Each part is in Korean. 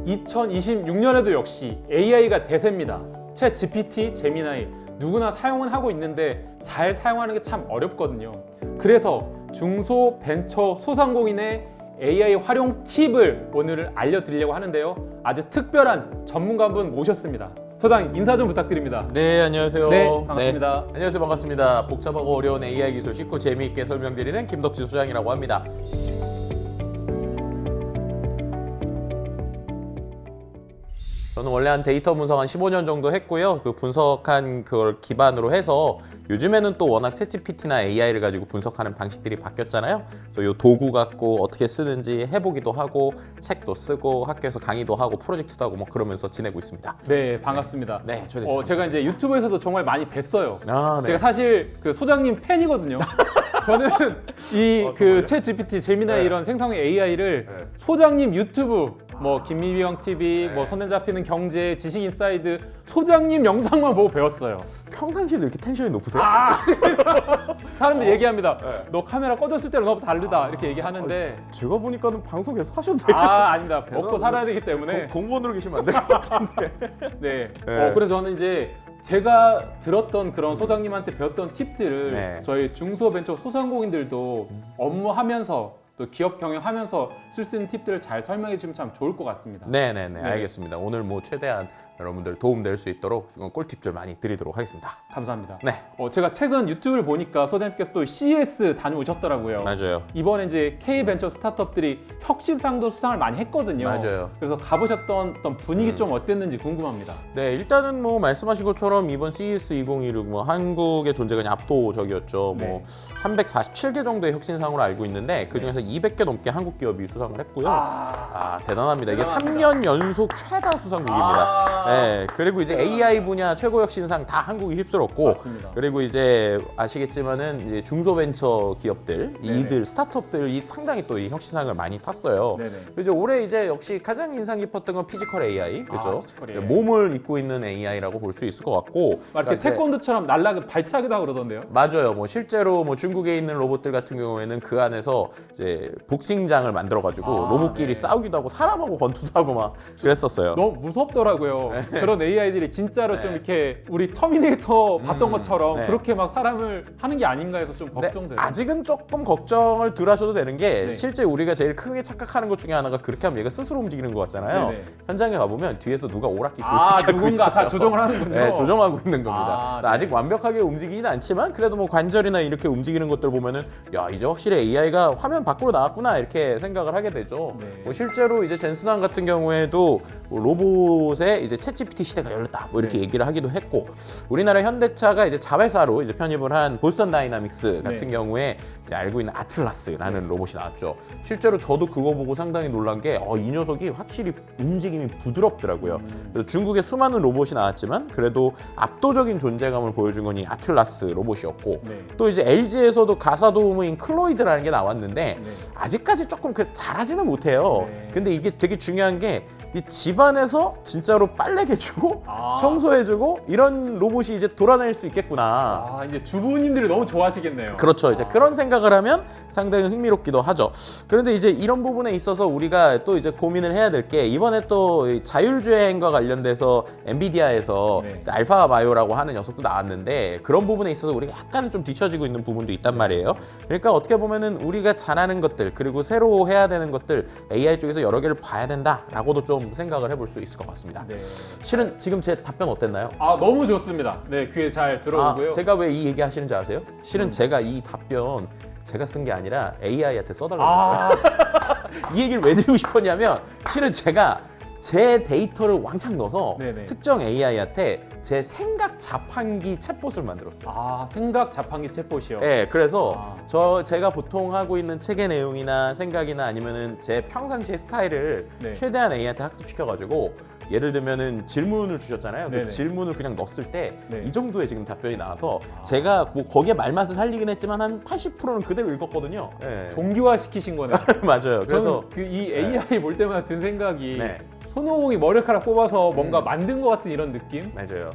2026년에도 역시 AI가 대세입니다. 챗 GPT, 제미나이 누구나 사용은 하고 있는데 잘 사용하는 게 참 어렵거든요. 그래서 중소벤처 소상공인의 AI 활용 팁을 오늘 알려드리려고 하는데요. 아주 특별한 전문가분 모셨습니다. 소장님 인사 좀 부탁드립니다. 네, 안녕하세요. 네, 반갑습니다. 네, 안녕하세요, 반갑습니다. 복잡하고 어려운 AI 기술 쉽고 재미있게 설명드리는 김덕진 소장이라고 합니다. 저는 원래 한 데이터 분석 한 15년 정도 했고요. 그 분석한 그걸 기반으로 해서 요즘에는 또 워낙 챗GPT나 AI를 가지고 분석하는 방식들이 바뀌었잖아요. 그래서 이 도구 갖고 어떻게 쓰는지 해보기도 하고 책도 쓰고 학교에서 강의도 하고 프로젝트도 하고 뭐 그러면서 지내고 있습니다. 네, 반갑습니다. 네, 초대해 제가 이제 유튜브에서도 정말 많이 뵀어요. 아, 네. 제가 사실 그 소장님 팬이거든요. 저는 이 그 챗 GPT, 제미나이 네. 이런 생성의 AI를 네. 소장님 유튜브 뭐 김미비형 TV, 네. 뭐 손에 잡히는 경제, 지식 인사이드 소장님 영상만 보고 배웠어요. 평상시에도 이렇게 텐션이 높으세요? 사람들이 얘기합니다. 네. 너 카메라 꺼졌을 때랑 너무 다르다 이렇게 얘기하는데 제가 보니까는 방송 계속 하셔도 돼요. 아닙니다. 먹고 살아야 되기 때문에. 공무원으로 계시면 안 될 것 같은데. 네. 네. 그래서 저는 이제 제가 들었던 그런 소장님한테 배웠던 팁들을 네. 저희 중소벤처 소상공인들도 업무하면서 또 기업 경영하면서 쓸 수 있는 팁들을 잘 설명해 주면 참 좋을 것 같습니다. 네네네, 네. 알겠습니다. 오늘 뭐 최대한 여러분들 도움될 수 있도록 꿀팁들 많이 드리도록 하겠습니다. 감사합니다. 네, 제가 최근 유튜브를 보니까 소장님께서 또 CES 다녀오셨더라고요. 맞아요. 이번에 이제 K벤처 스타트업들이 혁신상도 수상을 많이 했거든요. 맞아요. 그래서 가보셨던 어떤 분위기 좀 어땠는지 궁금합니다. 네, 일단은 뭐 말씀하신 것처럼 이번 CES 2016 뭐 한국의 존재가 그냥 압도적이었죠. 네. 뭐 347개 정도의 혁신상으로 알고 있는데 그 중에서 200개 넘게 한국 기업이 수상을 했고요. 대단합니다. 이게 대단합니다. 3년 연속 최다 수상국입니다. 네, 그리고 이제 AI 분야 최고 혁신상 다 한국이 휩쓸었고, 맞습니다. 그리고 이제 아시겠지만은 이제 중소벤처 기업들, 네네. 이들 스타트업들이 상당히 또 이 혁신상을 많이 탔어요. 네네. 그래서 올해 이제 역시 가장 인상 깊었던 건 피지컬 AI, 그죠? 피지컬 AI. 몸을 입고 있는 AI라고 볼 수 있을 것 같고, 막 이렇게 그러니까 태권도처럼 날라게 발차기도 하고 그러던데요. 맞아요. 뭐 실제로 뭐 중국에 있는 로봇들 같은 경우에는 그 안에서 이제 복싱장을 만들어가지고 로봇끼리 네. 싸우기도 하고 사람하고 권투도 하고 막 그랬었어요. 너무 무섭더라고요. 그런 AI들이 진짜로 네. 좀 이렇게 우리 터미네이터 봤던 것처럼 네. 그렇게 막 사람을 하는 게 아닌가 해서 좀 근데 걱정돼요. 아직은 조금 걱정을 덜 하셔도 되는 게 네. 실제 우리가 제일 크게 착각하는 것 중에 하나가 그렇게 하면 얘가 스스로 움직이는 것 같잖아요. 네네. 현장에 가보면 뒤에서 누가 오락기 조이스틱 하고 누군가 있어요. 다 조정을 하는군요. 네, 조정하고 있는 겁니다. 네. 아직 완벽하게 움직이진 않지만 그래도 뭐 관절이나 이렇게 움직이는 것들 보면은 야 이제 확실히 AI가 화면 밖으로 나왔구나 이렇게 생각을 하게 되죠. 네. 뭐 실제로 이제 젠슨왕 같은 경우에도 뭐 로봇의 이제 챗GPT 시대가 열렸다 뭐 이렇게 네. 얘기를 하기도 했고 우리나라 현대차가 이제 자회사로 이제 편입을 한 보스턴 다이나믹스 같은 네. 경우에 이제 알고 있는 아틀라스라는 로봇이 나왔죠. 실제로 저도 그거 보고 상당히 놀란 게 이 녀석이 확실히 움직임이 부드럽더라고요. 그래서 중국에 수많은 로봇이 나왔지만 그래도 압도적인 존재감을 보여준 건 이 아틀라스 로봇이었고 네. 또 이제 LG에서도 가사 도우무인 클로이드라는 게 나왔는데 네. 아직까지 조금 잘하지는 못해요. 네. 근데 이게 되게 중요한 게 이 집안에서 진짜로 빨래개주고 청소해주고 이런 로봇이 이제 돌아다닐 수 있겠구나. 이제 주부님들이 너무 좋아하시겠네요. 그렇죠. 이제 그런 생각을 하면 상당히 흥미롭기도 하죠. 그런데 이제 이런 부분에 있어서 우리가 또 이제 고민을 해야 될 게 이번에 또 이 자율주행과 관련돼서 엔비디아에서 네. 이제 알파바이오라고 하는 녀석도 나왔는데 그런 부분에 있어서 우리가 약간은 좀 뒤처지고 있는 부분도 있단 말이에요. 그러니까 어떻게 보면은 우리가 잘하는 것들 그리고 새로 해야 되는 것들 AI 쪽에서 여러 개를 봐야 된다라고도 좀 생각을 해볼 수 있을 것 같습니다. 네. 실은 지금 제 답변 어땠나요? 너무 좋습니다. 네, 귀에 잘 들어오고요. 제가 왜 이 얘기 하시는지 아세요? 실은 제가 이 답변 제가 쓴 게 아니라 AI한테 써달라고 이 얘기를 왜 드리고 싶었냐면 실은 제가 제 데이터를 왕창 넣어서 네네. 특정 AI한테 제 생각 자판기 챗봇을 만들었어요. 생각 자판기 챗봇이요. 네, 그래서 제가 보통 하고 있는 책의 내용이나 생각이나 아니면은 제 평상시의 스타일을 네. 최대한 A한테 학습시켜가지고 예를 들면은 질문을 주셨잖아요. 네네. 그 질문을 그냥 넣었을 때 이 네. 정도의 지금 답변이 나와서 제가 뭐 거기에 말맛을 살리긴 했지만 한 80%는 그대로 읽었거든요. 네. 동기화 시키신 거네요. 맞아요. 그래서 저는 이 AI 볼 때마다 든 생각이 네. 손오공이 머리카락 뽑아서 뭔가 만든 것 같은 이런 느낌? 맞아요.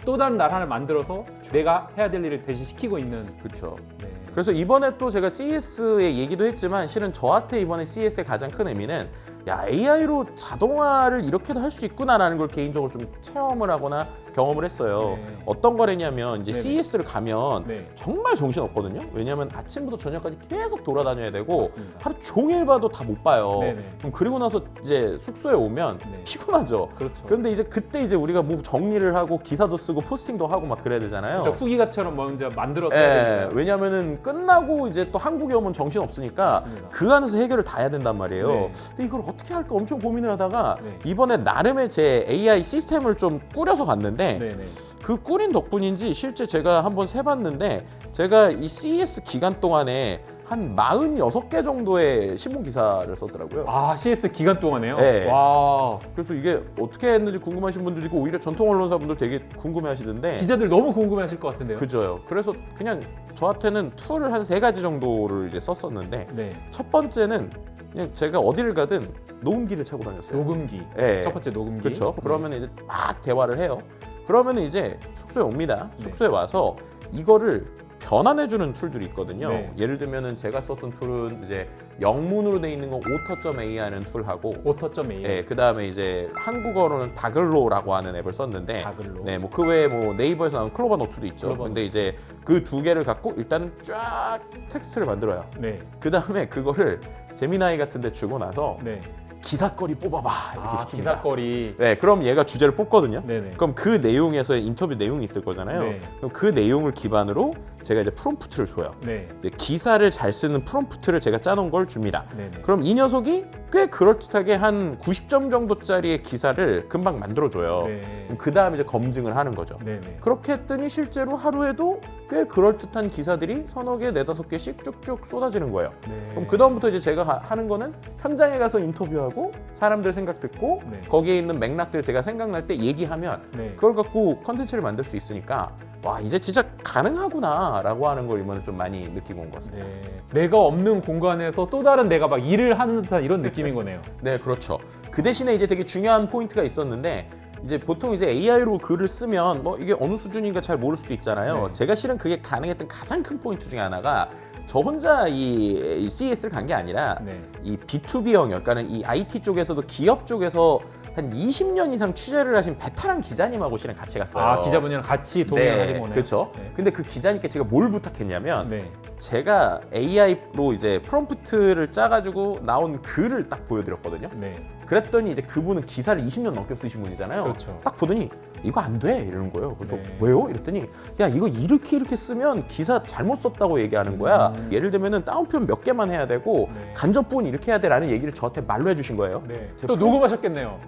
또 다른 나라를 만들어서 내가 해야 될 일을 대신 시키고 있는. 그렇죠. 네. 그래서 이번에 또 제가 CES의 얘기도 했지만 실은 저한테 이번에 CES의 가장 큰 의미는 야, AI로 자동화를 이렇게도 할 수 있구나라는 걸 개인적으로 좀 체험을 하거나 경험을 했어요. 네. 어떤 거랬냐면 이제 네네. CES를 가면 네. 정말 정신 없거든요. 왜냐하면 아침부터 저녁까지 계속 돌아다녀야 되고 맞습니다. 하루 종일 봐도 다 못 봐요. 네네. 그럼 그리고 나서 이제 숙소에 오면 네. 피곤하죠. 그렇죠. 그런데 이제 그때 이제 우리가 뭐 정리를 하고 기사도 쓰고 포스팅도 하고 막 그래야 되잖아요. 그렇죠. 후기가처럼 먼저 만들어서 예, 왜냐면은 끝나고 이제 또 한국에 오면 정신 없으니까 맞습니다. 그 안에서 해결을 다 해야 된단 말이에요. 네. 근데 이걸 어떻게 할까 엄청 고민을 하다가 네. 이번에 나름의 제 AI 시스템을 좀 꾸려서 갔는데 네네. 그 꾸린 덕분인지 실제 제가 한번 세봤는데 제가 이 CES 기간 동안에 한 46개 정도의 신문 기사를 썼더라고요. 아, CS 기간 동안에요? 네. 와, 그래서 이게 어떻게 했는지 궁금하신 분들이 있고 오히려 전통 언론사분들 되게 궁금해하시던데 기자들 너무 궁금해하실 것 같은데요. 그죠요. 그래서 그냥 저한테는 툴을 한 3가지 정도를 이제 썼었는데 네. 첫 번째는 그냥 제가 어디를 가든 녹음기를 차고 다녔어요. 녹음기. 네. 첫 번째 녹음기. 그렇죠. 그러면 이제 막 대화를 해요. 그러면 이제 숙소에 옵니다. 네. 숙소에 와서 이거를 변환해주는 툴들이 있거든요. 네. 예를 들면은 제가 썼던 툴은 이제 영문으로 돼 있는 건 오터.ai라는 툴하고, 오터.ai. 네, 그 다음에 이제 한국어로는 다글로라고 하는 앱을 썼는데, 다글로. 네, 뭐 그 외에 뭐 네이버에서 나온 클로버 노트도 있죠. 클로버 근데 이제 그 2개를 갖고 일단 쫙 텍스트를 만들어요. 네. 그 다음에 그거를 제미나이 같은데 주고 나서 네. 기사거리 뽑아봐 이렇게 아, 시킵니다. 기사거리. 네, 그럼 얘가 주제를 뽑거든요. 네네. 그럼 그 내용에서의 인터뷰 내용이 있을 거잖아요. 네. 그럼 그 내용을 기반으로 제가 이제 프롬프트를 줘요. 네. 이제 기사를 잘 쓰는 프롬프트를 제가 짜놓은 걸 줍니다. 네네. 그럼 이 녀석이 꽤 그럴듯하게 한 90점 정도짜리의 기사를 금방 만들어줘요. 네. 그럼 그 다음에 이제 검증을 하는 거죠. 네네. 그렇게 했더니 실제로 하루에도 꽤 그럴듯한 기사들이 서너 개, 네다섯 개씩 쭉쭉 쏟아지는 거예요. 네. 그럼 그 다음부터 이제 제가 하는 거는 현장에 가서 인터뷰하고 사람들 생각 듣고 네. 거기에 있는 맥락들 제가 생각날 때 얘기하면 네. 그걸 갖고 컨텐츠를 만들 수 있으니까 와 이제 진짜 가능하구나라고 하는 걸 이번에 좀 많이 느끼고 온 것 같습니다. 네. 내가 없는 공간에서 또 다른 내가 막 일을 하는 듯한 이런 느낌인 거네요. 네, 그렇죠. 그 대신에 이제 되게 중요한 포인트가 있었는데 이제 보통 이제 AI로 글을 쓰면 뭐 이게 어느 수준인가 잘 모를 수도 있잖아요. 네. 제가 실은 그게 가능했던 가장 큰 포인트 중에 하나가 저 혼자 이 CES를 간 게 아니라 네. 이 B2B 영역, 그러니까 이 IT 쪽에서도 기업 쪽에서 한 20년 이상 취재를 하신 베테랑 기자님하고 실은 같이 갔어요. 아, 기자분이랑 같이 동행을 하신 거네요. 그렇죠. 네. 근데 그 기자님께 제가 뭘 부탁했냐면 네. 제가 AI로 이제 프롬프트를 짜가지고 나온 글을 딱 보여드렸거든요. 네. 그랬더니 이제 그분은 기사를 20년 넘게 쓰신 분이잖아요. 그렇죠. 딱 보더니 이거 안 돼 이러는 거예요. 그래서 네. 왜요? 이랬더니 야 이거 이렇게 쓰면 기사 잘못 썼다고 얘기하는 거야. 예를 들면은 다운표 몇 개만 해야 되고 네. 간접 부분 이렇게 해야 돼라는 얘기를 저한테 말로 해주신 거예요. 네. 제가 또 녹음하셨겠네요.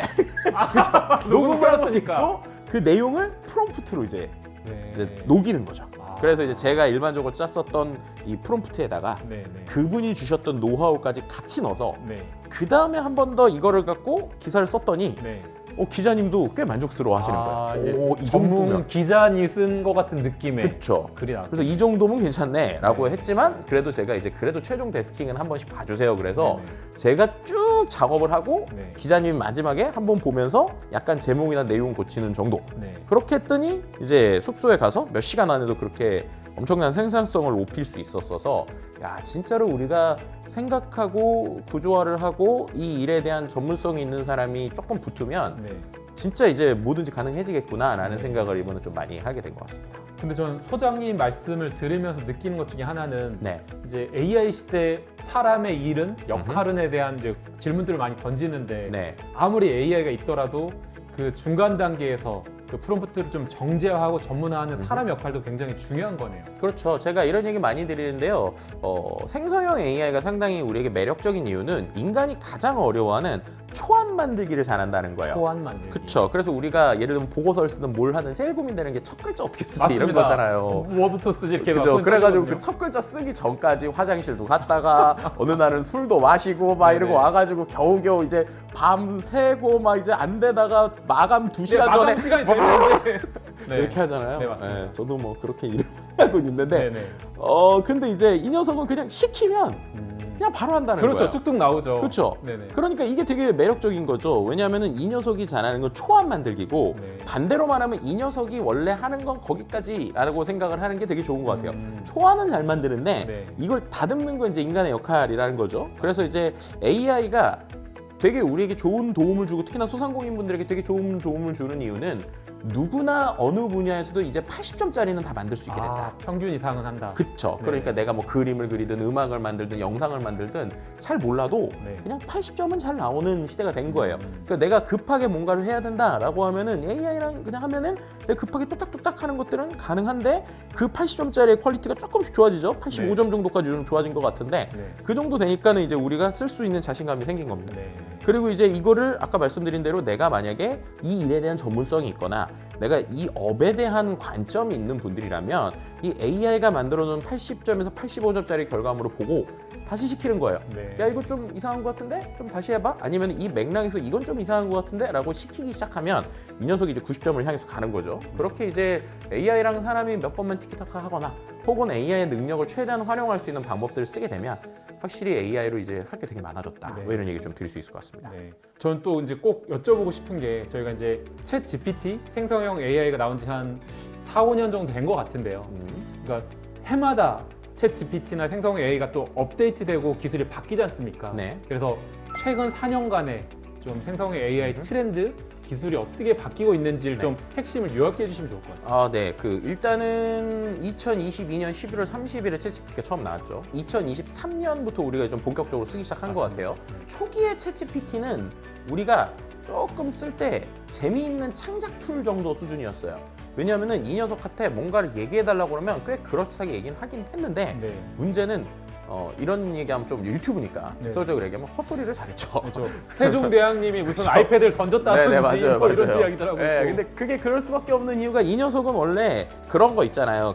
아, 녹음을 했으니까. 듣고 그 내용을 프롬프트로 이제 네. 녹이는 거죠. 아. 그래서 이제 제가 일반적으로 짰었던 이 프롬프트에다가 네. 네. 그분이 주셨던 노하우까지 같이 넣어서 네. 그 다음에 한 번 더 이거를 갖고 기사를 썼더니 네. 기자님도 꽤 만족스러워 하시는 아, 거예요. 이제 오, 이 전문 정도면. 기자님 쓴 것 같은 느낌의 그렇죠. 글이 나왔죠. 그래서 이 정도면 괜찮네 라고 네. 했지만 그래도 제가 이제 그래도 최종 데스킹은 한 번씩 봐주세요. 그래서 네. 제가 쭉 작업을 하고 네. 기자님이 마지막에 한 번 보면서 약간 제목이나 내용 고치는 정도. 네. 그렇게 했더니 이제 숙소에 가서 몇 시간 안에도 그렇게 엄청난 생산성을 높일 수 있었어서 야 진짜로 우리가 생각하고 구조화를 하고 이 일에 대한 전문성이 있는 사람이 조금 붙으면 네. 진짜 이제 뭐든지 가능해지겠구나라는 네. 생각을 이번에 좀 많이 하게 된 것 같습니다. 근데 저는 소장님 말씀을 들으면서 느끼는 것 중에 하나는 네. 이제 AI 시대 사람의 일은 역할은에 대한 이제 질문들을 많이 던지는데 네. 아무리 AI가 있더라도 그 중간 단계에서 그 프롬프트를 좀 정제화하고 전문화하는 사람 역할도 굉장히 중요한 거네요. 그렇죠. 제가 이런 얘기 많이 드리는데요. 생성형 AI가 상당히 우리에게 매력적인 이유는 인간이 가장 어려워하는 초안 만들기를 잘한다는 거예요. 초안 만들기. 그렇죠. 그래서 우리가 예를 들면 보고서를 쓰든 뭘 하든 제일 고민되는 게 첫 글자 어떻게 쓰지 이런 맞습니다. 거잖아요. 뭐부터 쓰지 이렇게 막 그죠. 손이 그래가지고 떨리거든요. 그 첫 글자 쓰기 전까지 화장실도 갔다가 어느 날은 술도 마시고 막 이러고 네네. 와가지고 겨우겨우 이제 밤 새고 막 이제 안 되다가 마감 2시간 마감 전에 시간이 되면 이제 네. 이렇게 하잖아요. 네, 맞습니다. 저도 뭐 그렇게 일을 하고 있는데 네네. 근데 이제 이 녀석은 그냥 시키면 그냥 바로 한다는 그렇죠. 거예요. 뚝뚝 나오죠. 그렇죠. 네네. 그러니까 이게 되게 매력적인 거죠. 왜냐하면 이 녀석이 잘하는 건 초안 만들기고 네. 반대로 말하면 이 녀석이 원래 하는 건 거기까지라고 생각을 하는 게 되게 좋은 것 같아요. 음. 초안은 잘 만드는데 네. 이걸 다듬는 건 이제 인간의 역할이라는 거죠. 그래서 이제 AI가 되게 우리에게 좋은 도움을 주고 특히나 소상공인분들에게 되게 좋은 도움을 주는 이유는 누구나 어느 분야에서도 이제 80점짜리는 다 만들 수 있게 된다. 평균 이상은 한다. 그쵸. 네. 그러니까 내가 뭐 그림을 그리든 음악을 만들든 영상을 만들든 잘 몰라도 네. 그냥 80점은 잘 나오는 시대가 된 거예요. 그러니까 내가 급하게 뭔가를 해야 된다라고 하면은 AI랑 그냥 하면은 내가 급하게 뚝딱뚝딱 하는 것들은 가능한데 그 80점짜리의 퀄리티가 조금씩 좋아지죠. 85점 정도까지 좀 좋아진 것 같은데 네. 그 정도 되니까는 이제 우리가 쓸 수 있는 자신감이 생긴 겁니다. 네. 그리고 이제 이거를 아까 말씀드린 대로 내가 만약에 이 일에 대한 전문성이 있거나 내가 이 업에 대한 관점이 있는 분들이라면 이 AI가 만들어놓은 80점에서 85점짜리 결과물을 보고 다시 시키는 거예요. 네. 야 이거 좀 이상한 것 같은데? 좀 다시 해봐? 아니면 이 맥락에서 이건 좀 이상한 것 같은데? 라고 시키기 시작하면 이 녀석이 이제 90점을 향해서 가는 거죠. 그렇게 이제 AI랑 사람이 몇 번만 티키타카 하거나 혹은 AI의 능력을 최대한 활용할 수 있는 방법들을 쓰게 되면 확실히 AI로 이제 할 게 되게 많아졌다. 네. 뭐 이런 얘기 좀 드릴 수 있을 것 같습니다. 네. 저는 또 이제 꼭 여쭤보고 싶은 게 저희가 이제 챗 GPT 생성형 AI가 나온 지 한 4, 5년 정도 된 것 같은데요. 그러니까 해마다 챗 GPT나 생성형 AI가 또 업데이트되고 기술이 바뀌지 않습니까? 네. 그래서 최근 4년간의 좀 생성형 AI 트렌드 기술이 어떻게 바뀌고 있는지를 네. 좀 핵심을 요약해 주시면 좋을 것 같아요. 아, 네. 일단은 2022년 11월 30일에 챗GPT가 처음 나왔죠. 2023년부터 우리가 좀 본격적으로 쓰기 시작한 것 맞습니다. 같아요. 초기에 챗GPT는 우리가 조금 쓸 때 재미있는 창작 툴 정도 수준이었어요. 왜냐하면 이 녀석한테 뭔가를 얘기해달라고 그러면 꽤 그럴듯하게 얘기는 하긴 했는데 네. 문제는 이런 얘기하면 좀 유튜브니까 네. 직설적으로 얘기하면 헛소리를 잘했죠. 그렇죠. 세종대왕님이 무슨 아이패드를 던졌다든지 네네, 맞아요, 뭐 이런 맞아요. 이야기더라고요. 네, 근데 그게 그럴 수밖에 없는 이유가 이 녀석은 원래 그런 거 있잖아요.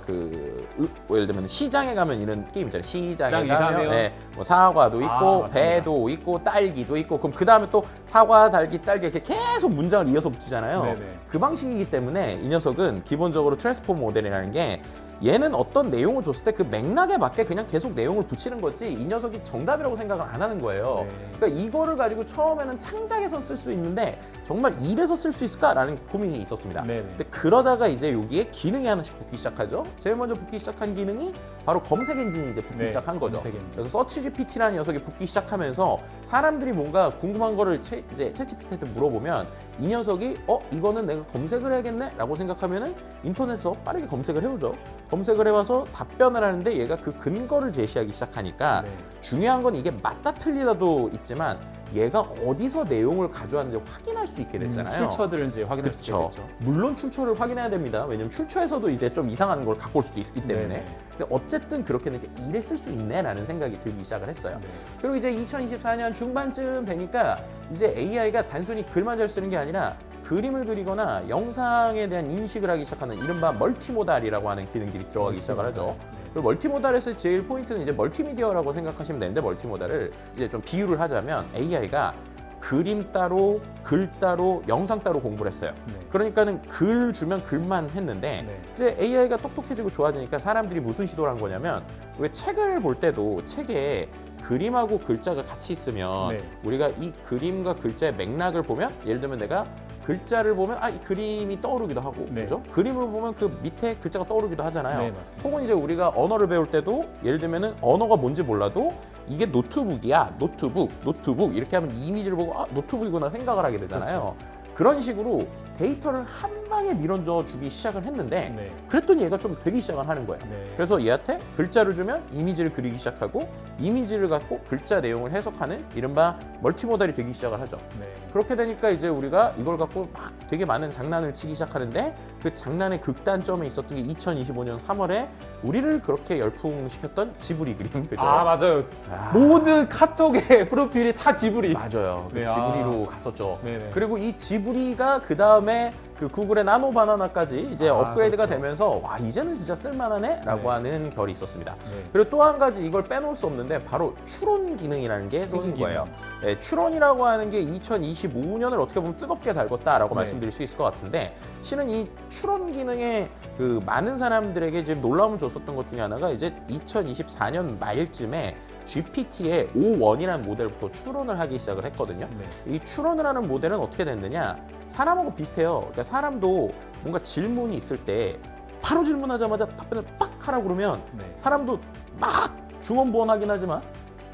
뭐 예를 들면 시장에 가면 이런 게임 있잖아요. 시장에 가면 네, 뭐 사과도 있고 맞습니다. 배도 있고 딸기도 있고 그럼 그 다음에 또 사과, 딸기 이렇게 계속 문장을 이어서 붙이잖아요. 네네. 그 방식이기 때문에 이 녀석은 기본적으로 트랜스포머 모델이라는 게 얘는 어떤 내용을 줬을 때 그 맥락에 맞게 그냥 계속 내용을 붙이는 거지 이 녀석이 정답이라고 생각을 안 하는 거예요. 네. 그러니까 이거를 가지고 처음에는 창작에서 쓸 수 있는데 정말 일에서 쓸 수 있을까라는 고민이 있었습니다. 네네. 근데 그러다가 이제 여기에 기능이 하나씩 붙기 시작하죠. 제일 먼저 붙기 시작한 기능이 바로 검색 엔진이 이제 붙기 네, 시작한 거죠. 검색 엔진. 그래서 서치 GPT라는 녀석이 붙기 시작하면서 사람들이 뭔가 궁금한 거를 이제 챗 GPT한테 물어보면 이 녀석이 이거는 내가 검색을 해야겠네라고 생각하면은 인터넷에서 빠르게 검색을 해오죠. 검색을 해와서 답변을 하는데 얘가 그 근거를 제시하기 시작하니까 네. 중요한 건 이게 맞다 틀리다도 있지만 얘가 어디서 내용을 가져왔는지 확인할 수 있게 됐잖아요. 출처들을 이제 확인할 수 그렇죠. 있겠죠. 물론 출처를 확인해야 됩니다. 왜냐면 출처에서도 이제 좀 이상한 걸 갖고 올 수도 있기 때문에. 네네. 근데 어쨌든 그렇게 되니까 일에 쓸 수 있네라는 생각이 들기 시작을 했어요. 네. 그리고 이제 2024년 중반쯤 되니까 이제 AI가 단순히 글만 잘 쓰는 게 아니라 그림을 그리거나 영상에 대한 인식을 하기 시작하는 이른바 멀티모달이라고 하는 기능들이 들어가기 시작을 하죠. 그리고 멀티모달에서 제일 포인트는 이제 멀티미디어라고 생각하시면 되는데 멀티모달을 이제 좀 비유를 하자면 AI가 그림 따로, 글 따로, 영상 따로 공부를 했어요. 네. 그러니까는 글 주면 글만 했는데 네. 이제 AI가 똑똑해지고 좋아지니까 사람들이 무슨 시도를 한 거냐면 왜 책을 볼 때도 책에 그림하고 글자가 같이 있으면 네. 우리가 이 그림과 글자의 맥락을 보면 예를 들면 내가 글자를 보면 이 그림이 떠오르기도 하고 네. 그죠? 그림을 보면 그 밑에 글자가 떠오르기도 하잖아요. 네, 맞습니다. 혹은 이제 우리가 언어를 배울 때도 예를 들면은 언어가 뭔지 몰라도 이게 노트북이야, 노트북 이렇게 하면 이 이미지를 보고 노트북이구나 생각을 하게 되잖아요. 그런 식으로 데이터를 한 방에 밀어줘 주기 시작을 했는데 네. 그랬더니 얘가 좀 되기 시작을 하는 거예요. 네. 그래서 얘한테 글자를 주면 이미지를 그리기 시작하고 이미지를 갖고 글자 내용을 해석하는 이른바 멀티모달이 되기 시작을 하죠. 네. 그렇게 되니까 이제 우리가 이걸 갖고 막 되게 많은 장난을 치기 시작하는데 그 장난의 극단점에 있었던 게 2025년 3월에 우리를 그렇게 열풍시켰던 지브리 그림 그죠? 맞아요. 모든 카톡의 프로필이 다 지브리. 맞아요. 그 네, 지브리로 갔었죠. 네네. 그리고 이 지브리가 그 다음에 그 구글의 나노 바나나까지 이제 업그레이드가 그렇죠. 되면서 와 이제는 진짜 쓸만하네라고 네. 하는 결이 있었습니다. 네. 그리고 또 한 가지 이걸 빼놓을 수 없는데 바로 추론 기능이라는 게 생긴 기능. 거예요. 네, 추론이라고 하는 게 2025년을 어떻게 보면 뜨겁게 달궜다라고 네. 말씀드릴 수 있을 것 같은데 실은 이 추론 기능에 그 많은 사람들에게 지금 놀라움을 줬었던 것 중에 하나가 이제 2024년 말쯤에 GPT의 O1이라는 모델부터 추론을 하기 시작을 했거든요. 네. 이 추론을 하는 모델은 어떻게 됐느냐 사람하고 비슷해요. 그러니까 사람도 뭔가 질문이 있을 때 바로 질문하자마자 답변을 빡 하라고 그러면 네. 사람도 막 중언부언하긴 하지만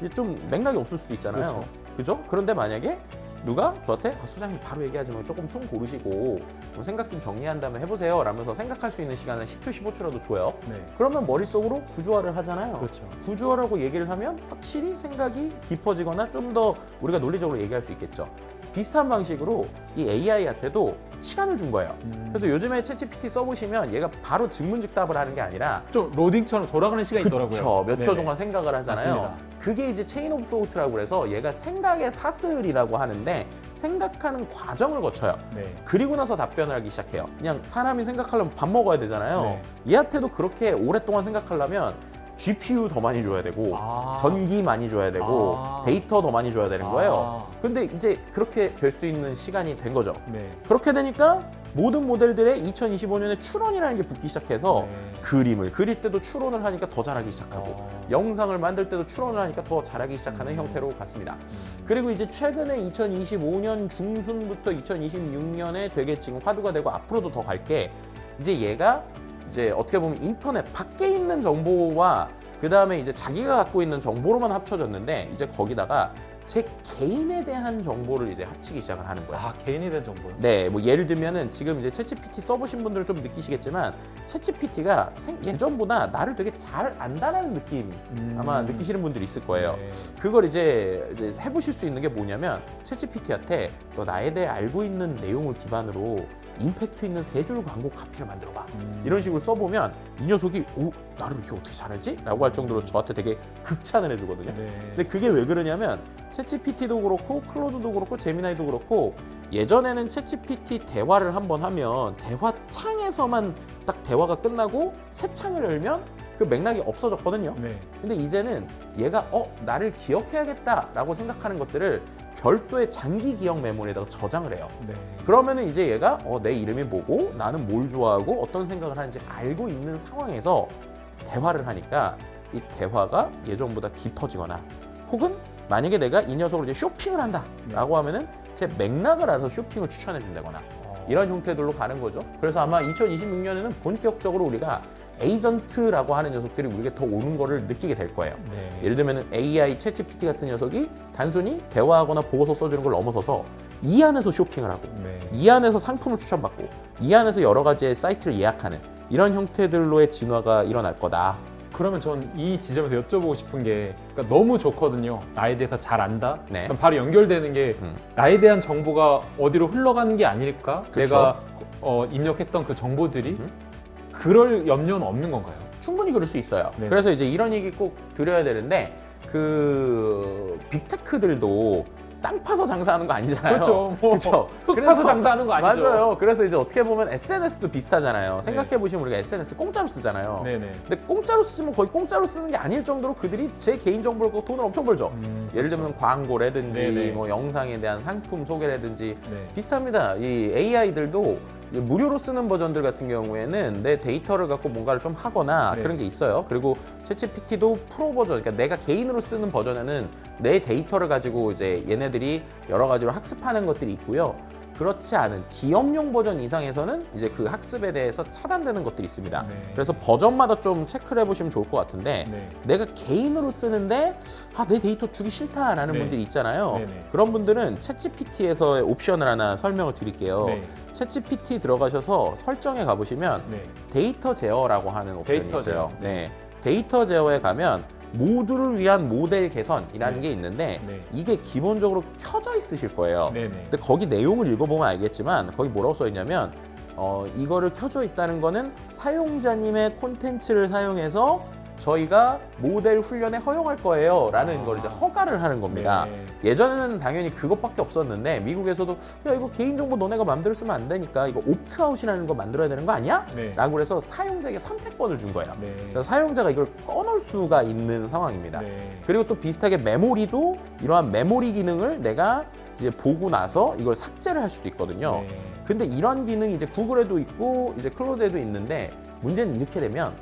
이제 좀 맥락이 없을 수도 있잖아요. 그렇죠. 그죠? 그런데 만약에 누가 저한테 소장님 바로 얘기하지 말고 조금 숨 고르시고 좀 생각 좀 정리한 다음에 해보세요 라면서 생각할 수 있는 시간을 10초, 15초라도 줘요. 네. 그러면 머릿속으로 구조화를 하잖아요. 그렇죠. 구조화라고 얘기를 하면 확실히 생각이 깊어지거나 좀 더 우리가 논리적으로 얘기할 수 있겠죠. 비슷한 방식으로 이 AI한테도 시간을 준 거예요. 그래서 요즘에 챗GPT 써보시면 얘가 바로 즉문즉답을 하는 게 아니라 좀 로딩처럼 돌아가는 시간이 있더라고요. 그쵸, 몇 초 네네. 동안 생각을 하잖아요. 맞습니다. 그게 이제 체인 오브 소트라고 해서 얘가 생각의 사슬이라고 하는데 생각하는 과정을 거쳐요. 네. 그리고 나서 답변을 하기 시작해요. 그냥 사람이 생각하려면 밥 먹어야 되잖아요. 네. 얘한테도 그렇게 오랫동안 생각하려면 GPU 더 많이 줘야 되고 아. 전기 많이 줘야 되고 아. 데이터 더 많이 줘야 되는 거예요. 아. 근데 이제 그렇게 될 수 있는 시간이 된 거죠. 네. 그렇게 되니까 모든 모델들의 2025년에 추론이라는 게 붙기 시작해서 네. 그림을 그릴 때도 추론을 하니까 더 잘하기 시작하고 영상을 만들 때도 추론을 하니까 더 잘하기 시작하는 형태로 갔습니다. 그리고 이제 최근에 2025년 중순부터 2026년에 되게 지금 화두가 되고 앞으로도 더 갈 게 이제 얘가 이제 어떻게 보면 인터넷 밖에 있는 정보와 그 다음에 이제 자기가 갖고 있는 정보로만 합쳐졌는데 이제 거기다가 제 개인에 대한 정보를 이제 합치기 시작을 하는 거예요. 아, 개인에 대한 정보요? 네, 뭐 예를 들면은 지금 이제 챗GPT 써보신 분들은 좀 느끼시겠지만 챗GPT가 예전보다 나를 되게 잘 안다라는 느낌 아마 느끼시는 분들이 있을 거예요. 네. 그걸 이제 해보실 수 있는 게 뭐냐면 챗GPT한테 너 나에 대해 알고 있는 내용을 기반으로 임팩트 있는 3줄 광고 카피를 만들어봐. 이런 식으로 써보면 이 녀석이 오, 나를 이렇게 어떻게 잘하지? 라고 할 정도로 저한테 되게 극찬을 해주거든요. 네. 근데 그게 왜 그러냐면 챗GPT도 그렇고 클로드도 그렇고 제미나이도 그렇고 예전에는 챗GPT 대화를 한번 하면 대화 창에서만 딱 대화가 끝나고 새 창을 열면 그 맥락이 없어졌거든요. 네. 근데 이제는 얘가 나를 기억해야겠다라고 생각하는 것들을 별도의 장기 기억 메모리에다가 저장을 해요. 네. 그러면은 이제 얘가 내 이름이 뭐고 나는 뭘 좋아하고 어떤 생각을 하는지 알고 있는 상황에서 대화를 하니까 이 대화가 예전보다 깊어지거나 혹은 만약에 내가 이 녀석으로 이제 쇼핑을 한다라고 하면은 제 맥락을 알아서 쇼핑을 추천해 준다거나 이런 형태들로 가는 거죠. 그래서 아마 2026년에는 본격적으로 우리가 에이전트라고 하는 녀석들이 우리에게 더 오는 거를 느끼게 될 거예요. 네. 예를 들면 AI, 챗GPT 같은 녀석이 단순히 대화하거나 보고서 써주는 걸 넘어서서 이 안에서 쇼핑을 하고 네. 이 안에서 상품을 추천받고 이 안에서 여러 가지의 사이트를 예약하는 이런 형태들로의 진화가 일어날 거다. 그러면 전 이 지점에서 여쭤보고 싶은 게 그러니까 너무 좋거든요. 나에 대해서 잘 안다. 네. 그럼 바로 연결되는 게 나에 대한 정보가 어디로 흘러가는 게 아닐까? 그쵸. 내가 입력했던 그 정보들이 그럴 염려는 없는 건가요? 충분히 그럴 수 있어요. 네. 그래서 이제 이런 얘기 꼭 드려야 되는데 그 빅테크들도 땅 파서 장사하는 거 아니잖아요. 그렇죠. 뭐 그렇죠. 흙 파서 장사하는 거 아니죠. 맞아요. 그래서 이제 어떻게 보면 SNS도 비슷하잖아요. 생각해 보시면 우리가 SNS 공짜로 쓰잖아요. 네네. 근데 공짜로 쓰면 거의 공짜로 쓰는 게 아닐 정도로 그들이 제 개인 정보를 갖고 돈을 엄청 벌죠. 예를 들면 광고라든지 네네. 뭐 영상에 대한 상품 소개라든지 네. 비슷합니다. 이 AI들도 무료로 쓰는 버전들 같은 경우에는 내 데이터를 갖고 뭔가를 좀 하거나 네. 그런 게 있어요. 그리고 챗GPT도 프로 버전, 그러니까 내가 개인으로 쓰는 버전에는 내 데이터를 가지고 이제 얘네들이 여러 가지로 학습하는 것들이 있고요. 그렇지 않은 기업용 버전 이상에서는 이제 그 학습에 대해서 차단되는 것들이 있습니다. 네. 그래서 버전마다 좀 체크를 해보시면 좋을 것 같은데 네. 내가 개인으로 쓰는데 내 데이터 주기 싫다라는 네. 분들이 있잖아요. 네네. 그런 분들은 챗GPT에서의 옵션을 하나 설명을 드릴게요. 네. 챗GPT 들어가셔서 설정에 가보시면 네. 데이터 제어라고 하는 옵션이 데이터 있어요. 제어. 네. 데이터 제어에 가면 모두를 위한 모델 개선이라는 네. 게 있는데 네. 이게 기본적으로 켜져 있으실 거예요. 네네. 근데 거기 내용을 읽어보면 알겠지만 거기 뭐라고 써 있냐면 이거를 켜져 있다는 거는 사용자님의 콘텐츠를 사용해서 저희가 모델 훈련에 허용할 거예요 라는 걸 이제 허가를 하는 겁니다. 네. 예전에는 당연히 그것밖에 없었는데 미국에서도 야 이거 개인정보 너네가 마음대로 쓰면 안 되니까 이거 옵트아웃이라는 거 만들어야 되는 거 아니야? 네. 라고 그래서 사용자에게 선택권을 준 거예요. 네. 그래서 사용자가 이걸 꺼놓을 수가 있는 상황입니다. 네. 그리고 또 비슷하게 메모리도 이러한 메모리 기능을 내가 이제 보고 나서 이걸 삭제를 할 수도 있거든요. 네. 근데 이런 기능이 이제 구글에도 있고 이제 클로드에도 있는데 문제는 이렇게 되면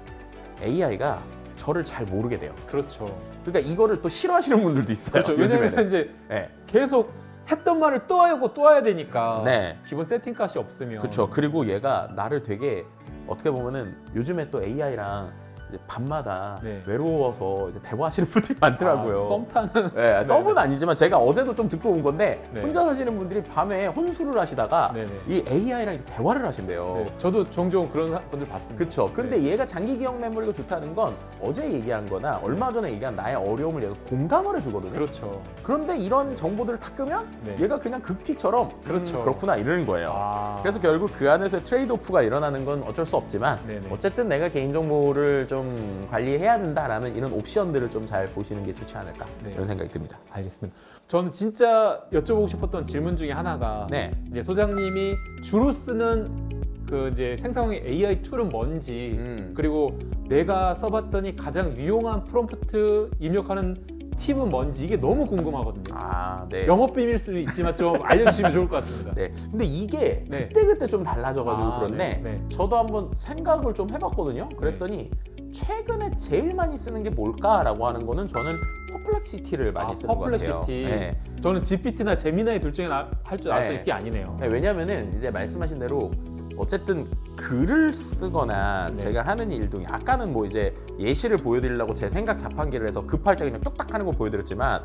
AI가 저를 잘 모르게 돼요. 그렇죠. 그러니까 이거를 또 싫어하시는 분들도 있어요. 그렇죠. 왜냐면 요즘에는. 이제 네. 계속 했던 말을 또 하고 또 해야 되니까 네. 기본 세팅값이 없으면 그렇죠. 그리고 얘가 나를 되게 어떻게 보면은 요즘에 또 AI랑 이제 밤마다 네. 외로워서 이제 대화하시는 분들이 많더라고요. 썸 타는. 네, 썸은 아니지만 제가 어제도 좀 듣고 온 건데 네. 혼자 사시는 분들이 밤에 혼술을 하시다가 네네. 이 AI랑 이렇게 대화를 하신대요. 네, 저도 종종 그런 분들 봤습니다. 그렇죠. 근데 네. 얘가 장기 기억 메모리가 좋다는 건 어제 얘기한 거나 얼마 전에 얘기한 나의 어려움을 얘가 공감을 해주거든요. 그렇죠. 그런데 이런 정보들을 다 끄면 네. 얘가 그냥 극티처럼 그렇죠. 그렇구나 이러는 거예요. 아. 그래서 결국 그 안에서 트레이드오프가 일어나는 건 어쩔 수 없지만 네네. 어쨌든 내가 개인정보를 좀 관리해야 된다라는 이런 옵션들을 좀 잘 보시는 게 좋지 않을까 네. 이런 생각이 듭니다. 알겠습니다. 저는 진짜 여쭤보고 싶었던 질문 중에 하나가 네. 이제 소장님이 주로 쓰는 그 이제 생성형 AI 툴은 뭔지 그리고 내가 써봤더니 가장 유용한 프롬프트 입력하는 팁은 뭔지 이게 너무 궁금하거든요. 아, 네. 영업 비밀일 수도 있지만 좀 알려주시면 좋을 것 같습니다. 네. 근데 이게 네. 그때그때 좀 달라져가지고 아, 그런데 네, 네. 저도 한번 생각을 좀 해봤거든요. 그랬더니 최근에 제일 많이 쓰는 게 뭘까라고 하는 거는 저는 퍼플렉시티를 많이 쓰는 것 같아요. 퍼플렉시티. 네. 저는 GPT나 제미나이 둘 중에 할 줄 알았더니 네. 이게 아니네요. 네, 왜냐면은 이제 말씀하신 대로 어쨌든 글을 쓰거나 네. 제가 하는 일 중에 아까는 뭐 이제 예시를 보여드리려고 제 생각 자판기를 해서 급할 때 그냥 뚝딱 하는 거 보여드렸지만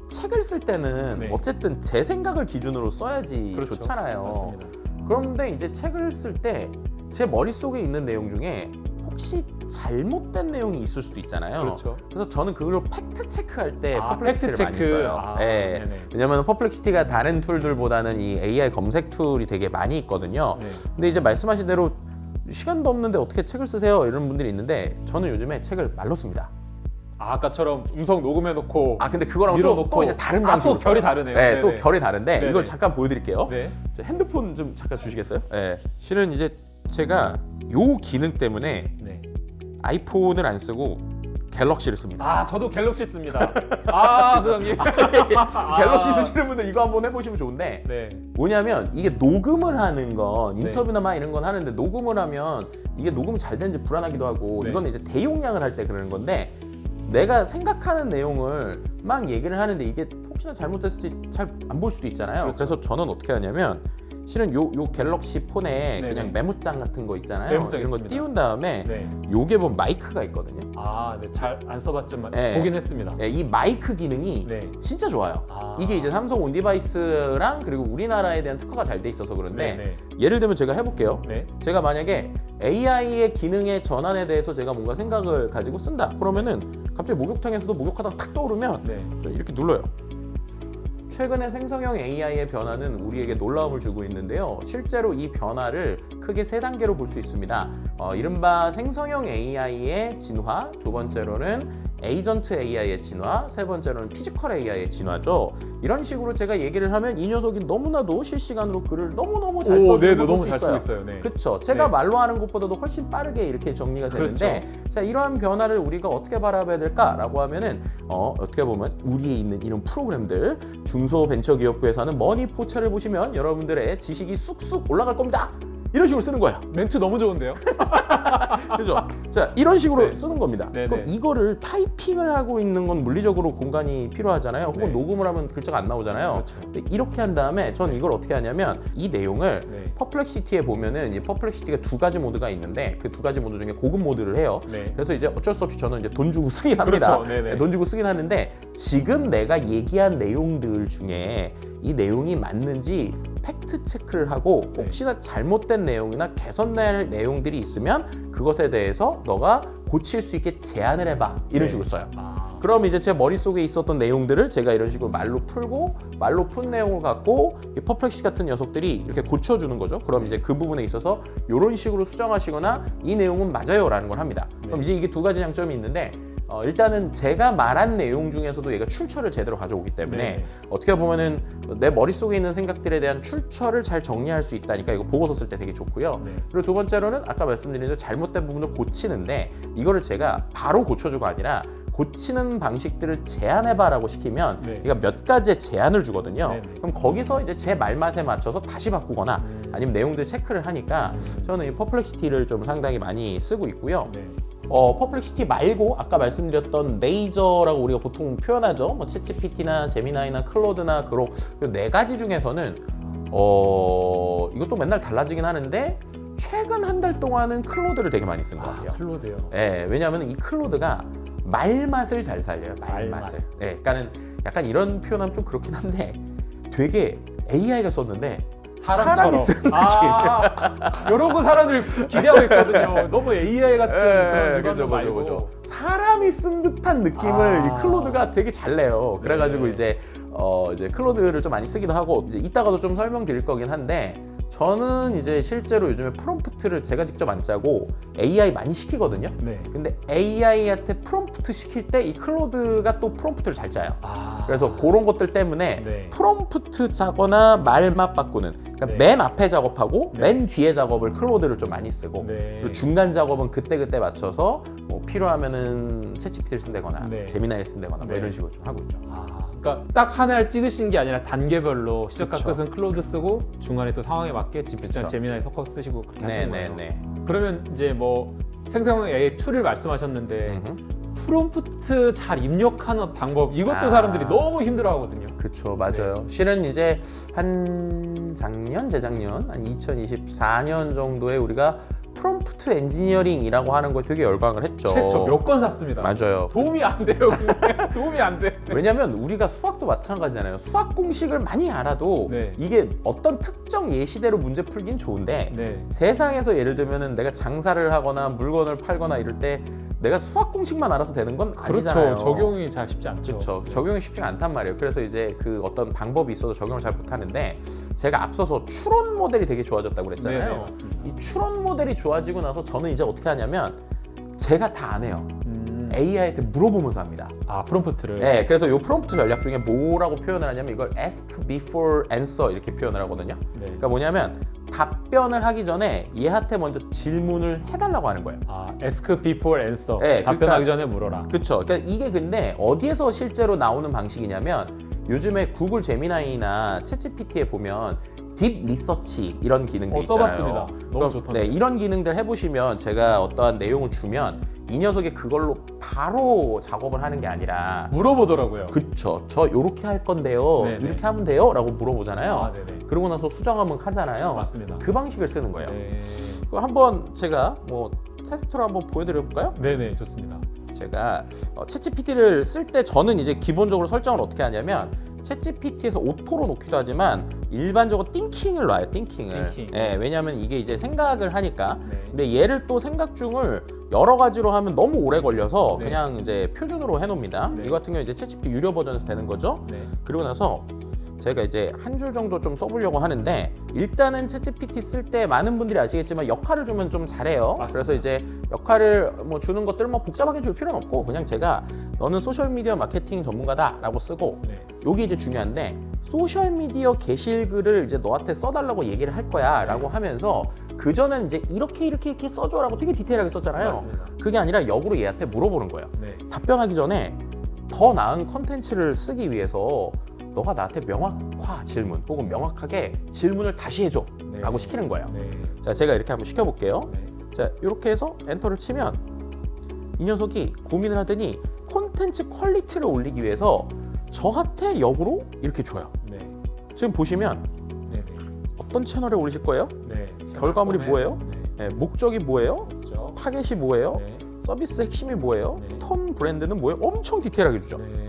책을 쓸 때는 네. 어쨌든 제 생각을 기준으로 써야지 그렇죠. 좋잖아요. 맞습니다. 그런데 이제 책을 쓸 때 제 머릿속에 있는 내용 중에 혹시 잘못된 내용이 있을 수도 있잖아요. 그렇죠. 그래서 저는 그걸로 팩트 체크할 때 아, 퍼플렉시티를 팩트 많이 체크. 써요. 아, 네. 네네. 왜냐면 퍼플렉시티가 다른 툴들보다는 이 AI 검색 툴이 되게 많이 있거든요. 네. 근데 이제 말씀하신 대로 시간도 없는데 어떻게 책을 쓰세요? 이런 분들이 있는데 저는 요즘에 책을 말로 씁니다. 아, 아까처럼 음성 녹음해놓고 아 근데 그거랑 밀어놓고. 또 이제 다른 아, 방식으로 또 결이 써요. 다르네요. 네, 네네. 또 결이 다른데 네네. 이걸 잠깐 보여드릴게요. 네. 저 핸드폰 좀 잠깐 주시겠어요? 네. 실은 이제 제가 요 기능 때문에 네. 아이폰을 안 쓰고 갤럭시를 씁니다. 아, 저도 갤럭시 씁니다. 아, 소장님. 갤럭시 쓰시는 분들 이거 한번 해보시면 좋은데 네. 뭐냐면 이게 녹음을 하는 건 네. 인터뷰나 막 이런 건 하는데 녹음을 하면 이게 녹음이 잘 되는지 불안하기도 하고 네. 이거는 이제 대용량을 할 때 그러는 건데 내가 생각하는 내용을 막 얘기를 하는데 이게 혹시나 잘못됐을지 잘 안 볼 수도 있잖아요. 그렇죠. 그래서 저는 어떻게 하냐면 실은 요 갤럭시 폰에 네네. 그냥 메모장 같은 거 있잖아요. 메모장 이런 거 있습니다. 띄운 다음에 네. 요게 보면 마이크가 있거든요. 아, 네. 잘 안 써봤지만 네. 보긴 했습니다. 예, 이 마이크 기능이 네. 진짜 좋아요. 아. 이게 이제 삼성 온디바이스랑 그리고 우리나라에 대한 특허가 잘 돼 있어서 그런데 네, 예를 들면 제가 해볼게요. 네. 제가 만약에 AI의 기능의 전환에 대해서 제가 뭔가 생각을 가지고 쓴다. 그러면은 갑자기 목욕탕에서도 목욕하다가 탁 떠오르면 네. 이렇게 눌러요. 최근에 생성형 AI의 변화는 우리에게 놀라움을 주고 있는데요. 실제로 이 변화를 크게 세 단계로 볼 수 있습니다. 이른바 생성형 AI의 진화, 두 번째로는 에이전트 AI의 진화, 세 번째로는 피지컬 AI의 진화죠. 이런 식으로 제가 얘기를 하면 이 녀석이 너무나도 실시간으로 글을 너무너무 잘 오, 써주는 네, 걸 너무 볼 수 잘 쓰고 있어요. 있어요. 네. 그렇죠. 제가 네. 말로 하는 것보다도 훨씬 빠르게 이렇게 정리가 되는데 자, 이러한 변화를 우리가 어떻게 바라봐야 될까라고 하면은 어떻게 보면 우리에 있는 이런 프로그램들 중소벤처기업부에서 하는 머니 포차를 보시면 여러분들의 지식이 쑥쑥 올라갈 겁니다. 이런 식으로 쓰는 거예요. 멘트 너무 좋은데요? 그죠? 자, 이런 식으로 네. 쓰는 겁니다. 네, 그럼 네. 이거를 타이핑을 하고 있는 건 물리적으로 공간이 필요하잖아요. 혹은 네. 녹음을 하면 글자가 안 나오잖아요. 그렇죠. 근데 이렇게 한 다음에 저는 이걸 어떻게 하냐면 이 내용을 네. 퍼플렉시티에 보면은 이 퍼플렉시티가 두 가지 모드가 있는데 그 두 가지 모드 중에 고급 모드를 해요. 네. 그래서 이제 어쩔 수 없이 저는 이제 돈 주고 쓰긴 합니다. 그렇죠. 네네. 네, 돈 주고 쓰긴 하는데 지금 내가 얘기한 내용들 중에 이 내용이 맞는지 팩트 체크를 하고 네. 혹시나 잘못된 내용이나 개선될 내용들이 있으면 그것에 대해서 너가 고칠 수 있게 제안을 해봐 이런 네. 식으로 써요. 아. 그럼 이제 제 머릿속에 있었던 내용들을 제가 이런 식으로 말로 풀고 말로 푼 내용을 갖고 이 퍼플렉시 같은 녀석들이 이렇게 고쳐주는 거죠. 그럼 이제 그 부분에 있어서 이런 식으로 수정하시거나 이 내용은 맞아요 라는 걸 합니다. 그럼 이제 이게 두 가지 장점이 있는데 일단은 제가 말한 내용 중에서도 얘가 출처를 제대로 가져오기 때문에 네. 어떻게 보면은 내 머릿속에 있는 생각들에 대한 출처를 잘 정리할 수 있다니까 이거 보고서 쓸 때 되게 좋고요. 네. 그리고 두 번째로는 아까 말씀드린 대로 잘못된 부분을 고치는데 이거를 제가 바로 고쳐주가 아니라 고치는 방식들을 제안해봐라고 시키면 네. 얘가 몇 가지의 제안을 주거든요. 네, 네. 그럼 거기서 이제 제 말맛에 맞춰서 다시 바꾸거나 아니면 내용들 체크를 하니까 저는 이 퍼플렉시티를 좀 상당히 많이 쓰고 있고요. 네. 퍼플렉시티 말고 아까 말씀드렸던 레이저라고 우리가 보통 표현하죠. 뭐 챗GPT나 제미나이나 클로드나 그록 네 가지 중에서는 이것도 맨날 달라지긴 하는데 최근 한 달 동안은 클로드를 되게 많이 쓴 것 같아요. 클로드요. 예, 왜냐하면 이 클로드가 말맛을 잘 살려요. 말맛을. 예, 그러니까는 약간 이런 표현하면 좀 그렇긴 한데 되게 AI가 썼는데 사람처럼. 사람이 쓴 느낌. 이러고 사람들 기대하고 있거든요. 너무 AI 같은 그런 그죠, 느낌 말고. 그죠. 사람이 쓴 듯한 느낌을 이 클로드가 되게 잘 내요. 그래가지고 이제 클로드를 좀 많이 쓰기도 하고 이제 이따가도 좀 설명드릴 거긴 한데 저는 이제 실제로 요즘에 프롬프트를 제가 직접 안 짜고 AI 많이 시키거든요. 네. 근데 AI한테 프롬프트 시킬 때 이 클로드가 또 프롬프트를 잘 짜요. 아. 그래서 그런 것들 때문에 네. 프롬프트 짜거나 말맛 바꾸는 그러니까 네. 맨 앞에 작업하고 네. 맨 뒤에 작업을 클로드를 좀 많이 쓰고 네. 그리고 중간 작업은 그때그때 맞춰서 뭐 필요하면은 챗GPT를 쓴다거나 네. 제미나이를 쓴다거나 뭐 네. 이런 식으로 좀 하고 있죠. 그러니까 딱 하나를 찍으신 게 아니라 단계별로 시작과 그쵸. 끝은 클로드 쓰고 중간에 또 상황에 맞게 GPT나 그쵸. 제미나이 섞어 쓰시고 그렇게 하시는 거예요. 네네네. 그러면 이제 뭐 생성형 AI 툴을 말씀하셨는데 프롬프트 잘 입력하는 방법 이것도 사람들이 너무 힘들어하거든요. 그렇죠, 맞아요. 실은 이제 한 재작년 한 2024년 정도에 우리가 프롬프트 엔지니어링이라고 하는 거에 되게 열광을 했죠. 저 몇 권 샀습니다. 맞아요. 도움이 안 돼요. 근데. 도움이 안 돼. 왜냐면 우리가 수학도 마찬가지잖아요. 수학 공식을 많이 알아도 네. 이게 어떤 특정 예시대로 문제 풀긴 좋은데 네. 세상에서 예를 들면은 내가 장사를 하거나 물건을 팔거나 이럴 때 내가 수학 공식만 알아서 되는 건 아니잖아요. 그렇죠. 적용이 잘 쉽지 않죠. 그렇죠. 적용이 쉽지가 않단 말이에요. 그래서 이제 그 어떤 방법이 있어서 적용을 잘 못하는데 제가 앞서서 추론 모델이 되게 좋아졌다고 그랬잖아요. 네네, 맞습니다. 이 추론 모델이 좋아지고 나서 저는 이제 어떻게 하냐면 제가 다 안 해요. AI한테 물어보면서 합니다. 아 프롬프트를. 네, 그래서 이 프롬프트 전략 중에 뭐라고 표현을 하냐면 이걸 ask before answer 이렇게 표현을 하거든요. 네. 그러니까 뭐냐면 답변을 하기 전에 얘한테 먼저 질문을 해달라고 하는 거예요. 아 ask before answer. 네, 답변하기 그러니까- 전에 물어라. 그렇죠. 그러니까 이게 근데 어디에서 실제로 나오는 방식이냐면 요즘에 구글 제미나이나 챗GPT에 보면 딥 리서치 이런 기능들 있잖아요. 써봤습니다. 너무 그럼, 좋던데. 네, 이런 기능들 해보시면 제가 어떠한 내용을 주면 이 녀석이 그걸로 바로 작업을 하는 게 아니라 물어보더라고요. 그쵸. 저 요렇게 할 건데요. 네네. 이렇게 하면 돼요? 라고 물어보잖아요. 아, 네네. 그러고 나서 수정 한번 하잖아요. 맞습니다. 그 방식을 쓰는 거예요. 네. 그럼 한번 제가 뭐 테스트로 한번 보여드려 볼까요? 네네 좋습니다. 제가 챗GPT를 쓸 때 저는 이제 기본적으로 설정을 어떻게 하냐면 챗GPT에서 오토로 놓기도 하지만 일반적으로 띵킹을 놔요. 띵킹을. 띵킹. 예, 왜냐하면 이게 이제 생각을 하니까. 네. 근데 얘를 또 생각 중을 여러 가지로 하면 너무 오래 걸려서 네. 그냥 이제 표준으로 해놓습니다. 네. 이거 같은 경우 이제 챗GPT 유료 버전에서 되는 거죠. 네. 그리고 나서 제가 이제 한 줄 정도 좀 써보려고 하는데 일단은 챗GPT 쓸 때 많은 분들이 아시겠지만 역할을 주면 좀 잘해요. 맞습니다. 그래서 이제 역할을 뭐 주는 것들 뭐 복잡하게 줄 필요는 없고 그냥 제가 너는 소셜미디어 마케팅 전문가다라고 쓰고 네. 요게 이제 중요한데 소셜미디어 게시글을 이제 너한테 써달라고 얘기를 할 거야라고 하면서 그 전엔 이제 이렇게 써줘라고 되게 디테일하게 썼잖아요. 맞습니다. 그게 아니라 역으로 얘한테 물어보는 거예요. 네. 답변하기 전에 더 나은 컨텐츠를 쓰기 위해서 너가 나한테 명확화 질문 혹은 명확하게 질문을 다시 해줘 네. 라고 시키는 거예요. 네. 자, 제가 이렇게 한번 시켜볼게요. 네. 자, 이렇게 해서 엔터를 치면 이 녀석이 고민을 하더니 콘텐츠 퀄리티를 올리기 위해서 저한테 역으로 이렇게 줘요. 네. 지금 보시면 네. 어떤 채널에 올리실 거예요? 네. 결과물이 뭐예요? 네. 목적이 뭐예요? 그렇죠. 타겟이 뭐예요? 네. 서비스 핵심이 뭐예요? 네. 톤 브랜드는 뭐예요? 엄청 디테일하게 주죠. 네.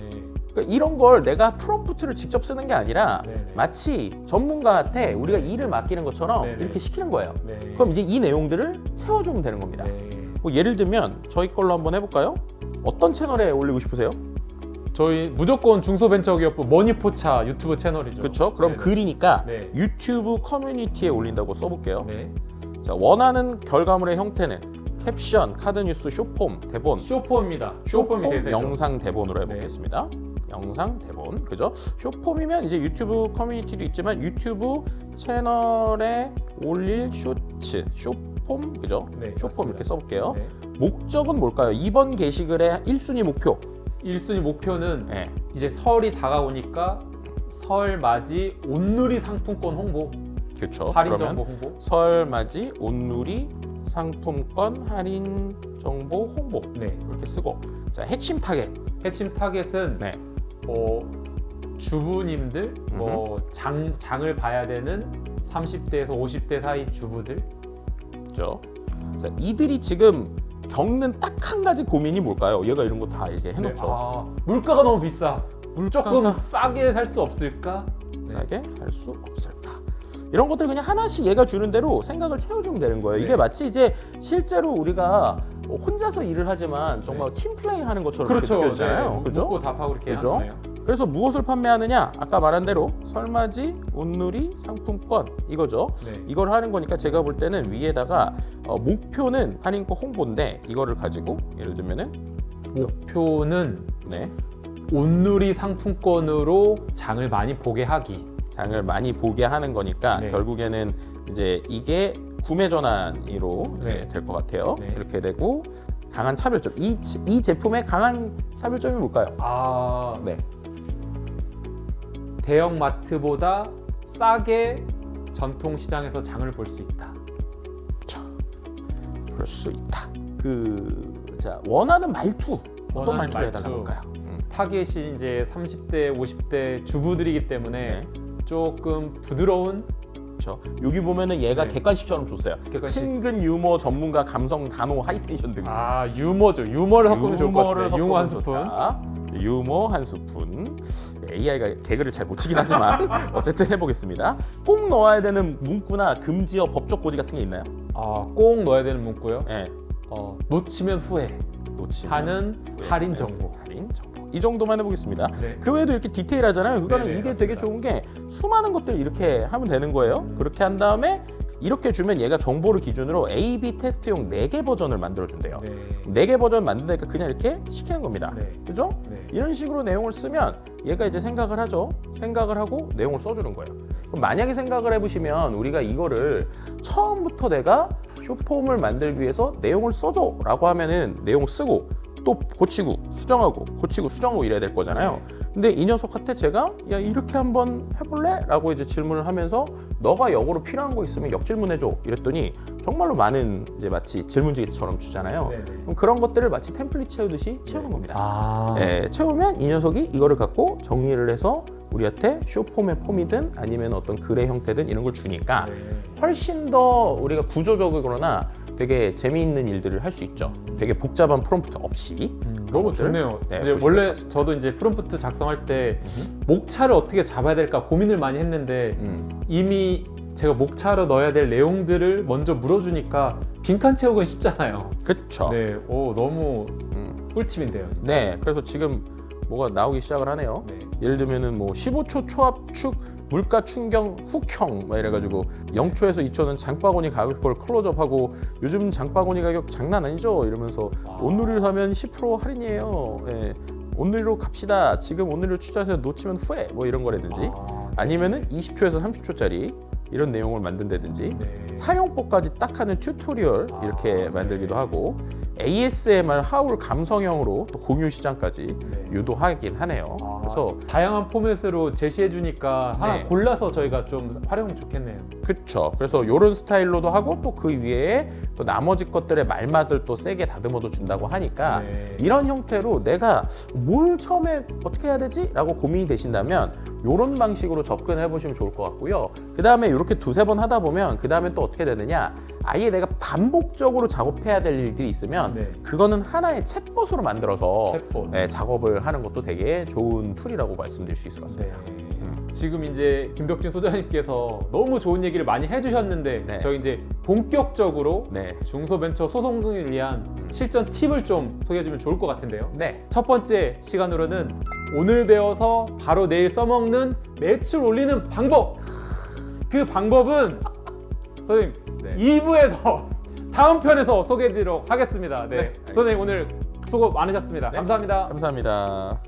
그러니까 이런 걸 내가 프롬프트를 직접 쓰는 게 아니라 네네. 마치 전문가한테 우리가 일을 맡기는 것처럼 네네. 이렇게 시키는 거예요. 네. 그럼 이제 이 내용들을 채워주면 되는 겁니다. 네. 뭐 예를 들면 저희 걸로 한번 해볼까요? 어떤 채널에 올리고 싶으세요? 저희 무조건 중소벤처기업부 머니포차 유튜브 채널이죠. 그렇죠? 그럼 네네. 글이니까 네. 유튜브 커뮤니티에 올린다고 써볼게요. 네. 자, 원하는 결과물의 형태는 캡션, 카드뉴스, 쇼폼, 대본, 쇼폼입니다. 쇼폼이 대세죠. 영상 대본으로 해보겠습니다. 영상 대본, 그죠? 쇼폼이면 이제 유튜브 커뮤니티도 있지만 유튜브 채널에 올릴 쇼츠, 쇼폼, 그죠? 네, 쇼폼 맞습니다. 이렇게 써볼게요. 네. 목적은 뭘까요? 이번 게시글의 1순위 목표. 1순위 목표는 네. 이제 설이 다가오니까 설 맞이 온누리 상품권 홍보, 그렇죠. 할인 그러면 정보 홍보. 설 맞이 온누리 상품권 할인 정보 홍보 네. 이렇게 쓰고 자 핵심 타겟. 핵심 타겟은 네. 주부님들, 장을 봐야 되는 30대에서 50대 사이 주부들, 그렇죠? 자, 이들이 지금 겪는 딱 한 가지 고민이 뭘까요? 얘가 이런 거 다 이렇게 해놓죠. 네. 물가가 너무 비싸. 조금 싸게 살 수 없을까? 싸게 살 수 없을까? 이런 것들 그냥 하나씩 얘가 주는 대로 생각을 채워주면 되는 거예요. 네. 이게 마치 이제 실제로 우리가 혼자서 일을 하지만 정말 팀플레이 하는 것처럼 그렇죠. 이렇게 느껴지잖아요. 네. 그죠? 묻고 답하고 이렇게 그죠? 하네요. 그래서 무엇을 판매하느냐? 아까 말한 대로 설맞이, 온누리, 상품권 이거죠. 네. 이걸 하는 거니까 제가 볼 때는 위에다가 목표는 할인권 홍보인데 이거를 가지고 예를 들면은 목표는 네, 온누리 상품권으로 장을 많이 보게 하기. 장을 많이 보게 하는 거니까 네. 결국에는 이제 이게 구매 전환으로 네. 될 것 같아요. 네. 이렇게 되고 강한 차별점. 이 제품의 강한 차별점이 뭘까요? 아, 네. 대형 마트보다 싸게 전통 시장에서 장을 볼 수 있다. 그럴 수 있다. 자 원하는 말투 어떤 원하는 말투를 말투. 해달라는 걸까요? 타겟이 이제 30대, 50대 주부들이기 때문에 네. 조금 부드러운 그렇죠. 여기 보면은 얘가 네. 객관식처럼 줬어요. 객관식. 친근 유머 전문가 감성 단호 하이텐션 등. 아 유머죠. 유머를 섞으면 좋을 것 유머를 같아요. 유머 한 섞으면 스푼. 좋다. 유머 한 스푼. AI가 개그를 잘 못 치긴 하지만 어쨌든 해보겠습니다. 꼭 넣어야 되는 문구나 금지어 법적 고지 같은 게 있나요? 꼭 넣어야 되는 문구요. 네. 놓치면 후회. 놓치면 하는 후회. 할인 정보. 할인 정보. 이 정도만 해보겠습니다. 네. 그 외에도 이렇게 디테일하잖아요. 그거는 네네, 이게 되게 맞습니다. 좋은 게 수많은 것들 이렇게 하면 되는 거예요. 그렇게 한 다음에 이렇게 주면 얘가 정보를 기준으로 A/B 테스트용 4개 버전을 만들어준대요. 네. 4개 버전 만드니까 그냥 이렇게 시키는 겁니다. 네. 그죠? 네. 이런 식으로 내용을 쓰면 얘가 이제 생각을 하죠. 생각을 하고 내용을 써주는 거예요. 그럼 만약에 생각을 해보시면 우리가 이거를 처음부터 내가 쇼폼을 만들기 위해서 내용을 써줘 라고 하면은 내용 쓰고 또 고치고 수정하고 고치고 수정하고 이래야 될 거잖아요. 근데 이 녀석한테 제가 야 이렇게 한번 해볼래? 라고 이제 질문을 하면서 너가 역으로 필요한 거 있으면 역질문해줘 이랬더니 정말로 많은 이제 마치 질문지처럼 주잖아요. 네네. 그럼 그런 것들을 마치 템플릿 채우듯이 채우는 겁니다. 아. 예, 채우면 이 녀석이 이거를 갖고 정리를 해서 우리한테 쇼폼의 폼이든 아니면 어떤 글의 형태든 이런 걸 주니까 네. 훨씬 더 우리가 구조적이거나 되게 재미있는 일들을 할 수 있죠. 되게 복잡한 프롬프트 없이. 너무 것들. 좋네요. 네, 이제 보시면 원래 저도 이제 프롬프트 작성할 때 목차를 어떻게 잡아야 될까 고민을 많이 했는데 이미 제가 목차로 넣어야 될 내용들을 먼저 물어주니까 빈칸 채우기는 쉽잖아요. 그쵸. 네, 오 너무 꿀팁인데요. 진짜. 네, 그래서 지금 뭐가 나오기 시작을 하네요. 네. 예를 들면은 뭐 15초 초압축 물가 충격 훅형 막 이래가지고 0초에서 2초는 장바구니 가격표를 클로즈업하고 요즘 장바구니 가격 장난 아니죠 이러면서 온누리를 사면 10% 할인이에요. 예. 온누리로 갑시다. 지금 온누리를 투자해서 놓치면 후회 뭐 이런 거라든지 아니면은 20초에서 30초짜리 이런 내용을 만든다든지 네. 사용법까지 딱 하는 튜토리얼 이렇게 만들기도 하고 ASMR 하울 감성형으로 또 공유 시장까지 네. 유도하긴 하네요. 그래서 다양한 포맷으로 제시해 주니까 하나 네. 골라서 저희가 좀 활용이 좋겠네요. 그쵸. 그래서 이런 스타일로도 하고 또 그 위에 또 나머지 것들의 말맛을 또 세게 다듬어도 준다고 하니까 네. 이런 형태로 내가 뭘 처음에 어떻게 해야 되지? 라고 고민이 되신다면 이런 방식으로 접근해 보시면 좋을 것 같고요. 그 다음에 이렇게 두세 번 하다 보면 그 다음에 또 어떻게 되느냐 아예 내가 반복적으로 작업해야 될 일들이 있으면 네. 그거는 하나의 챗봇으로 만들어서 챗봇. 네, 작업을 하는 것도 되게 좋은 툴이라고 말씀드릴 수 있을 것 같습니다. 네. 지금 이제 김덕진 소장님께서 너무 좋은 얘기를 많이 해주셨는데 네. 저희 이제 본격적으로 네. 중소벤처 소송을 위한 실전 팁을 좀 소개해주면 좋을 것 같은데요. 네. 첫 번째 시간으로는 오늘 배워서 바로 내일 써먹는 매출 올리는 방법. 그 방법은 선생님 네. 2부에서 다음 편에서 소개해드리도록 하겠습니다. 네. 네, 알겠습니다. 선생님 오늘 수고 많으셨습니다. 네. 감사합니다. 감사합니다.